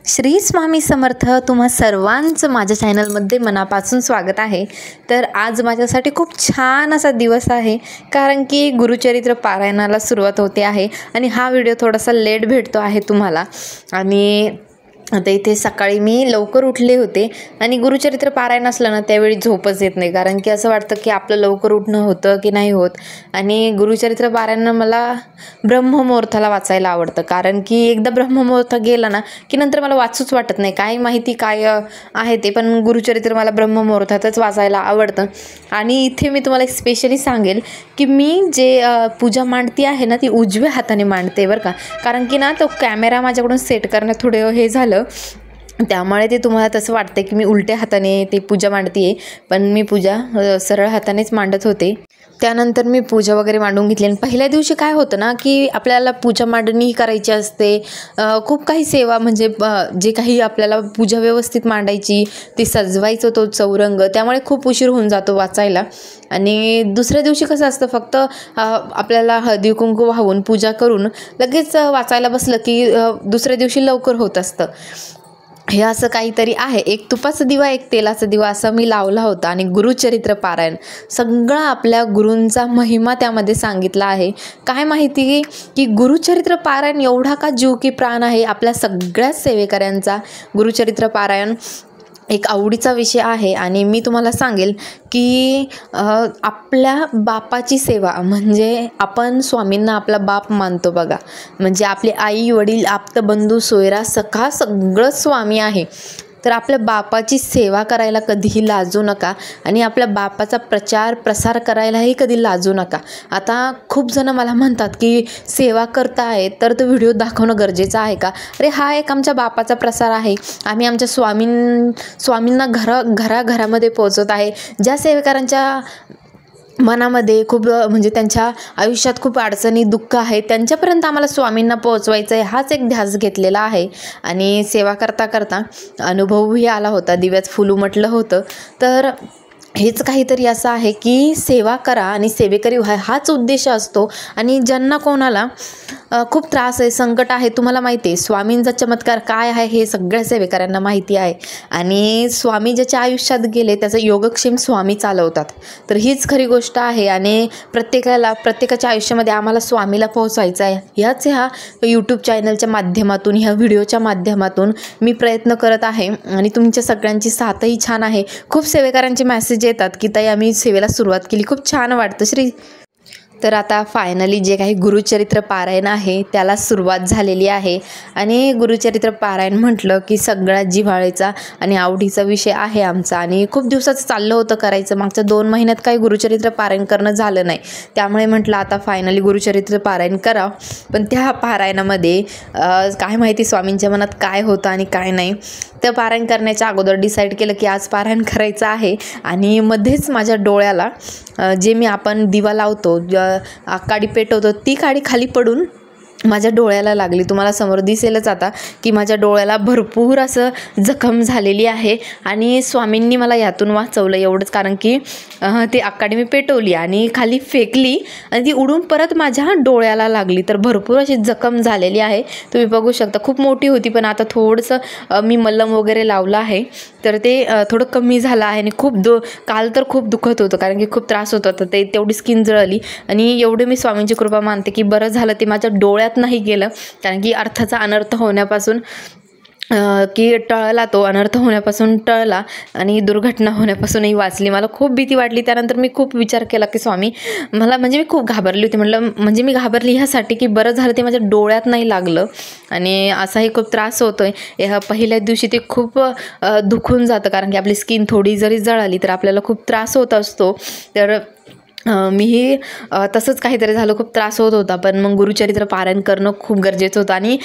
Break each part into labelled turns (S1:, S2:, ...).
S1: श्री स्वामी समर्थ. तुम्हा सर्वांचं माझ्या चॅनलमध्ये मनापासून स्वागत आहे. तर आज माझ्यासाठी खूप छान असा दिवस आहे, कारण की गुरुचरित्र पारायणाला सुरुवात होते आहे आणि हा व्हिडिओ थोडासा लेट भेटतो आहे तुम्हाला. आणि आता इथे सकाळी मी लवकर उठले होते आणि गुरुचरित्र पारायण असलं ना त्यावेळी झोपच येत नाही, कारण की असं वाटतं की आपलं लवकर उठणं होतं की नाही होत. आणि गुरुचरित्र पारायण मला ब्रह्ममुहूर्ताला वाचायला आवडतं, कारण की एकदा ब्रह्ममुहूर्त गेला ना की नंतर मला वाचूच वाटत नाही. काय माहिती काय आहे ते, पण गुरुचरित्र मला ब्रह्ममुहूर्तातच वाचायला आवडतं. आणि इथे मी तुम्हाला एक स्पेशली सांगेल की मी जे पूजा मांडती आहे ना ती उजव्या हाताने मांडते बरं का, कारण की ना तो कॅमेरा माझ्याकडून सेट करण्यात थोडं हे झालं, त्यामुळे ते तुम्हाला तसं वाटतं की मी उलट्या हाताने ते पूजा मांडते आहे, पण मी पूजा सरळ हातानेच मांडत होते. त्यानंतर मी पूजा वगैरे मांडून घेतली. आणि पहिल्या दिवशी काय होतं ना की आपल्याला पूजा मांडणी करायची असते, खूप काही सेवा म्हणजे जे काही आपल्याला पूजा व्यवस्थित मांडायची, ती सजवायचं तो चौरंग, त्यामुळे खूप उशीर होऊन जातो वाचायला. आणि दुसऱ्या दिवशी कसं असतं, फक्त आपल्याला हळदी कुंकू वाहून पूजा करून लगेच वाचायला बसलं की दुसऱ्या दिवशी लवकर होत असतं. हे असं काहीतरी आहे. एक तुपाचा दिवा एक तेलाचा दिवा असं मी लावला होता. आणि गुरुचरित्र पारायण सगळा आपल्या गुरूंचा महिमा त्यामध्ये सांगितला आहे. काय माहिती की गुरुचरित्र पारायण एवढा का जीव की प्राण आहे आपल्या सगळ्याच सेवेकऱ्यांचा. गुरुचरित्र पारायण एक आवडीचा विषय आहे. आणि मी तुम्हाला सांगेल की आपल्या बापाची सेवा म्हणजे आपण स्वामींना आपला बाप मानतो बघा, म्हणजे आपले आई वडील आप्तबंधू सोयरा सखा सगळं स्वामी आहे. तर आपल्या बापाची सेवा करायला कधीही लाजू नका आणि आपल्या बापाचा प्रचार प्रसार करायलाही कधी लाजू नका. आता खूप जण मला म्हणतात की सेवा करताय तर तो व्हिडिओ दाखवणं गरजेचं आहे का? अरे हा एक आमच्या बापाचा प्रसार आहे. आम्ही आमच्या स्वामींना घराघरामध्ये पोहोचवत आहे. ज्या सेवेकरांच्या मनामध्ये खूप म्हणजे त्यांच्या आयुष्यात खूप अडचणी दुःख आहे, त्यांच्यापर्यंत आम्हाला स्वामींना पोहोचवायचं आहे, हाच एक ध्यास घेतलेला आहे. आणि सेवा करता करता अनुभवही आला होता, दिव्यात फुल उमटलं होतं. तर हेच काहीतरी असं आहे की सेवा करा आणि सेवेकरी व्हा, हाच उद्देश असतो. आणि ज्यांना कोणाला खूप त्रास आहे, संकट आहे, तुम्हाला माहिती आहे स्वामींचा चमत्कार काय आहे हे सगळ्या सेवेकऱ्यांना माहिती आहे. आणि स्वामी ज्याच्या आयुष्यात गेले त्याचं योगक्षेम स्वामी चालवतात. तर हीच खरी गोष्ट आहे. आणि प्रत्येकाच्या आयुष्यामध्ये आम्हाला स्वामीला पोहोचायचं आहे. ह्या यूट्यूब चॅनलच्या माध्यमातून, ह्या व्हिडिओच्या माध्यमातून मी प्रयत्न करत आहे. आणि तुमच्या सगळ्यांची साथही छान आहे. खूप सेवेकरांचे मेसेज येतात की ताई आम्ही सेवेला सुरुवात केली, खूप छान वाटतं श्री. तर आता फायनली जे काही गुरुचरित्र पारायण आहे त्याला सुरुवात झालेली आहे. आणि गुरुचरित्र पारायण म्हटलं की सगळ्यात जिव्हाळ्याचा आणि आवडीचा विषय आहे आमचा. आणि खूप दिवसाचं चाललं होतं करायचं, मागच्या 2 महिन्यात काही गुरुचरित्र पारायण करणं झालं नाही, त्यामुळे म्हटलं आता फायनली गुरुचरित्र पारायण करा. पण त्या पारायणामध्ये काय माहिती स्वामींच्या मनात काय होतं आणि काय नाही. त्या पारायण करण्याच्या अगोदर डिसाईड केलं की आज पारायण करायचं आहे. आणि मध्येच माझ्या डोळ्याला जे मी आपण दिवा लावतो, काडी पेटवतो, ती काडी खाली पडून माझ्या डोळ्याला लागली. तुम्हाला समोर दिसेलच आता की माझ्या डोळ्याला भरपूर असं जखम झालेली आहे. आणि स्वामींनी मला यातून वाचवलं एवढंच, कारण की ती आकाडी मी पेटवली आणि खाली फेकली आणि ती उडून परत माझ्या डोळ्याला लागली. तर भरपूर अशी जखम झालेली आहे, तुम्ही बघू शकता. खूप मोठी होती, पण आता थोडंसं मी मलम वगैरे लावलं आहे तर ते थोडं कमी झालं आहे. आणि काल तर खूप दुखत होतं, कारण की खूप त्रास होत होता, ते तेवढी स्किन जळली. आणि एवढे मी स्वामींची कृपा मानते की बरं झालं ते माझ्या डोळ्यात नाही गेलं, कारण की अर्थाचा अनर्थ होण्यापासून तो अनर्थ होण्यापासून टळला आणि दुर्घटना होण्यापासूनही वाचली. मला खूप भीती वाटली. त्यानंतर मी खूप विचार केला की स्वामी मला, म्हणजे मी खूप घाबरली होती. म्हटलं म्हणजे मी घाबरली ह्यासाठी की बरं झालं ते माझ्या डोळ्यात नाही लागलं. आणि असाही खूप त्रास होतो आहे. पहिल्या दिवशी ते खूप दुखून जातं, कारण की आपली स्किन थोडी जरी जळाली तर आपल्याला खूप त्रास होत असतो. तर मीही तसंच काहीतरी झालं, खूप त्रास होत होता. पण मग गुरुचरित्र पारायण करणं खूप गरजेचं होतं. आणि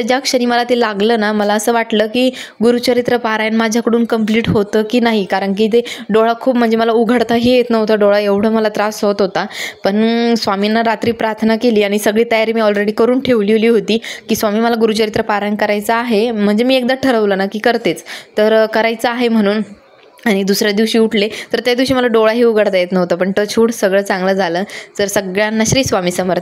S1: ज्या क्षणी मला ते लागलं ना, मला असं वाटलं की गुरुचरित्र पारायण माझ्याकडून कंप्लीट होतं की नाही, कारण की ते डोळा खूप म्हणजे मला उघडताही येत नव्हता डोळा, एवढं मला त्रास होत होता. पण स्वामींना रात्री प्रार्थना केली आणि सगळी तयारी मी ऑलरेडी करून ठेवलेली होती की स्वामी मला गुरुचरित्र पारायण करायचं आहे. म्हणजे मी एकदा ठरवलं ना की करतेच, तर करायचं आहे म्हणून. आणि दुसऱ्या दिवशी उठले तर त्या दिवशी मला डोळाही उघडता येत नव्हता, पण टचवूड सगळं चांगलं झालं. तर सगळ्यांना श्री स्वामी समर्थ.